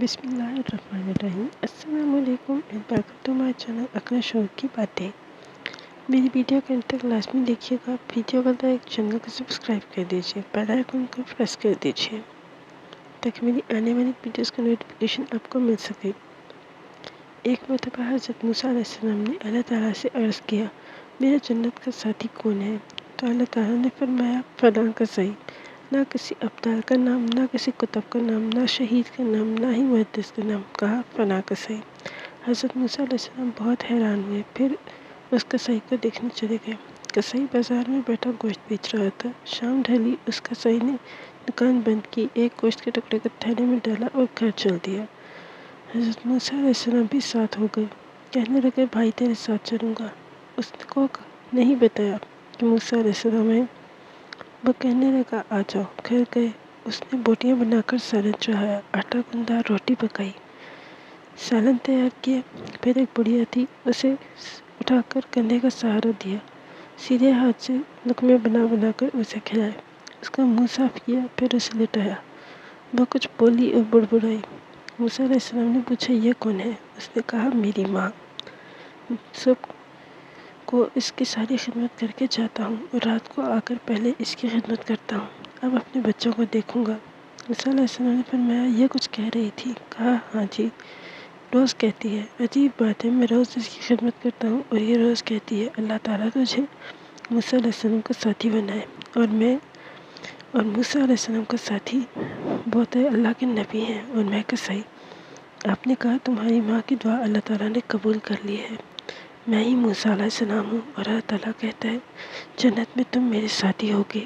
بسم اللہ الرحمن الرحیم۔ السلام علیکم and welcome to my channel Iqra شور کی باتیں۔ میری ویڈیو کو انت تک لازمی دیکھیے گا۔ ویڈیو کو لائک، چینل کو سبسکرائب کر دیجیے، بیل آئیکن کو پریس کر دیجیے تاکہ میری آنے والی ویڈیوز کا نوٹیفیکیشن آپ کو مل سکے۔ ایک مرتبہ حضرت موسیٰ علیہ السلام نے اللہ تعالیٰ سے عرض کیا، میرا جنت کا ساتھی کون ہے؟ تو اللہ تعالیٰ نے فرمایا، فلاں کا صحیح۔ نہ کسی ابدال کا نام، نہ کسی کتب کا نام، نہ شہید کا نام، نہ ہی محدث کا نام، کہا فلاں کا صحیح۔ حضرت موسیٰ علیہ السلام بہت حیران ہوئے، پھر اس قصائی کو دیکھنے چلے گئے۔ قصائی بازار میں بیٹھا گوشت بیچ رہا تھا۔ شام ڈھلی، اس قصائی نے دکان بند کی، ایک گوشت کے ٹکڑے کو تھیلے میں ڈالا اور گھر چل دیا۔ حضرت موسیٰ علیہ السلام بھی ساتھ ہو گئے، کہنے لگے، بھائی تیرے ساتھ چلوں گا۔ اس کو نہیں بتایا کہ موسیٰ علیہ السلام ہے۔ وہ کہنے لگا، آ جاؤ۔ گھر گئے، اس نے بوٹیاں بنا کر سالن چڑھایا، آٹا گوندھا، روٹی پکائی، سالن تیار کیا۔ پھر ایک بڑھیا تھی، اسے اٹھا کر کندھے کا سہارا دیا، سیدھے ہاتھ سے لقمے بنا بنا کر اسے کھلائے، اس کا منہ صاف کیا، پھر اسے لٹایا۔ وہ کچھ بولی اور بڑبڑائی۔ موسیٰ علیہ السلام نے پوچھا، یہ کون ہے؟ اس نے کہا، میری ماں۔ سب کو اس کی ساری خدمت کر کے جاتا ہوں اور رات کو آ کر پہلے اس کی خدمت کرتا ہوں، اب اپنے بچوں کو دیکھوں گا۔ موسیٰ علیہ السلام نے فرمایا، یہ کچھ کہہ رہی تھی؟ کہا، ہاں جی، روز کہتی ہے۔ عجیب بات ہے، میں روز اس کی خدمت کرتا ہوں اور یہ روز کہتی ہے، اللہ تعالیٰ تجھے موسیٰ علیہ السلام کا ساتھی بنائے، اور موسیٰ علیہ السلام کا ساتھی بہت اللہ کے نبی ہیں اور میں قصائی۔ آپ نے کہا تمہاری ماں کی دعا اللہ تعالیٰ نے قبول کر لی ہے، میں ہی موسیٰ علیہ السلام ہوں، اور اللہ تعالیٰ کہتا ہے جنت میں تم میرے ساتھی ہوگے۔